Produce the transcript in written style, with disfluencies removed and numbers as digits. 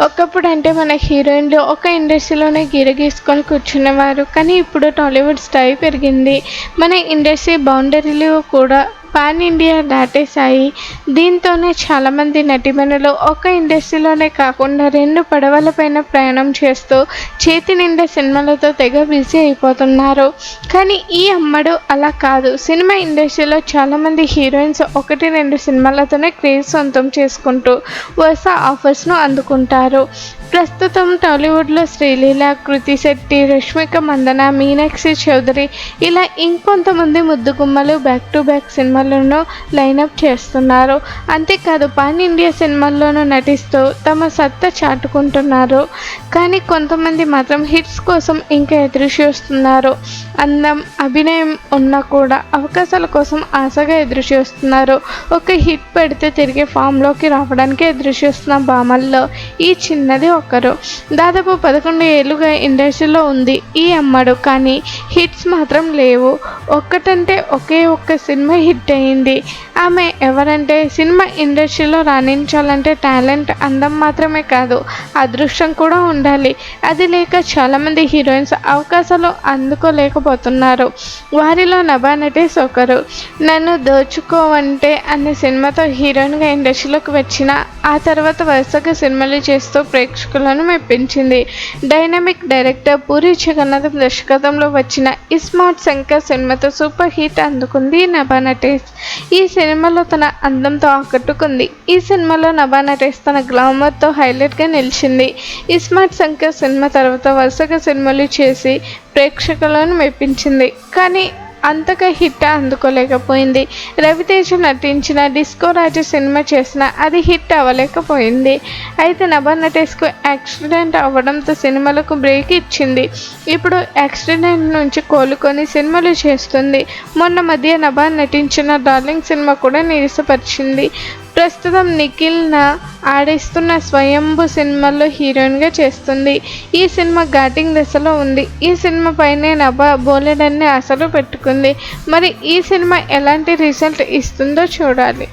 ఒకప్పుడు అంటే మన హీరోయిన్లు ఒక ఇండస్ట్రీలోనే గిరగీసుకొని కూర్చునేవారు. కానీ ఇప్పుడు టాలీవుడ్ స్థాయి పెరిగింది. మన ఇండస్ట్రీ బౌండరీలు కూడా పాన్ ఇండియా దాటేశాయి. దీంతోనే చాలామంది నటీమణులు ఒక ఇండస్ట్రీలోనే కాకుండా 2 పడవలపైన ప్రయాణం చేస్తూ చేతి నిండా సినిమాలతో తెగ బిజీ అయిపోతున్నారు. కానీ ఈ అమ్మడు అలా కాదు. సినిమా ఇండస్ట్రీలో చాలామంది హీరోయిన్స్ 1-2 సినిమాలతోనే క్రేజ్ సొంతం చేసుకుంటూ వరుస ఆఫర్స్ను అందుకుంటారు. ప్రస్తుతం టాలీవుడ్లో శ్రీలీల, కృతి శెట్టి, రష్మిక మందన, మీనాక్షి చౌదరి ఇలా ఇంకొంతమంది ముద్దుగుమ్మలు బ్యాక్ టు బ్యాక్ సినిమాలను లైనప్ చేస్తున్నారు. అంతేకాదు పాన్ ఇండియా సినిమాల్లోనూ నటిస్తూ తమ సత్తా చాటుకుంటున్నారు. కానీ కొంతమంది మాత్రం హిట్స్ కోసం ఇంకా ఎదురు చూస్తున్నారు. అందం, అభినయం ఉన్నా కూడా అవకాశాల కోసం ఆశగా ఎదురు చూస్తున్నారు. ఒక హిట్ పెడితే తిరిగి ఫామ్లోకి రావడానికి ఎదురు చూస్తున్న భామల్లో ఈ చిన్నది ఒకరు. దాదాపు 11 ఏళ్లుగా ఇండస్ట్రీలో ఉంది ఈ అమ్మడు. కానీ హిట్స్ మాత్రం లేవు. ఒక్కటంటే ఒకే ఒక్క సినిమా హిట్ అయింది. ఆమె ఎవరంటే సినిమా ఇండస్ట్రీలో రాణించాలంటే టాలెంట్, అందం మాత్రమే కాదు అదృష్టం కూడా ఉండాలి. అది లేక చాలామంది హీరోయిన్స్ అవకాశాలు అందుకోలేకపోతున్నారు. వారిలో నభా నటేష్ ఒకరు. నన్ను దోచుకోవంటే అనే సినిమాతో హీరోయిన్గా ఇండస్ట్రీలోకి వచ్చిన ఆ తర్వాత వరుసగా సినిమాలు చేస్తూ ప్రేక్షకులను మెప్పించింది. డైనమిక్ డైరెక్టర్ పూరి జగన్నాథం దర్శకత్వంలో వచ్చిన ఇస్మార్ట్ శంకర్ సినిమాతో సూపర్ హిట్ అందుకుంది నభా నటేష్. ఈ సినిమాలో తన అందంతో ఆకట్టుకుంది. ఈ సినిమాలో నభా నటేష్ తన గ్లామర్తో హైలైట్గా నిలిచింది. ఇస్మార్ట్ శంకర్ సినిమా తర్వాత వరుసగా సినిమాలు చేసి ప్రేక్షకులను మెప్పించింది. కానీ అంతగా హిట్ అందుకోలేకపోయింది. రవితేజ నటించిన డిస్కో రాజు సినిమా చేసినా అది హిట్ అవ్వలేకపోయింది. అయితే నభా నటేష్కు యాక్సిడెంట్ అవ్వడంతో సినిమాలకు బ్రేక్ ఇచ్చింది. ఇప్పుడు యాక్సిడెంట్ నుంచి కోలుకొని సినిమాలు చేస్తుంది. మొన్న మధ్య నభా నటించిన డార్లింగ్ సినిమా కూడా నిరసపరిచింది. ప్రస్తుతం నిఖిల్ను ఆడిస్తున్న స్వయంభు సినిమాలో హీరోయిన్గా చేస్తుంది. ఈ సినిమా ఘాటింగ్ దశలో ఉంది. ఈ సినిమా పైనే నభా బోలెడన్ని ఆశలు పెట్టుకుంది. మరి ఈ సినిమా ఎలాంటి రిజల్ట్ ఇస్తుందో చూడాలి.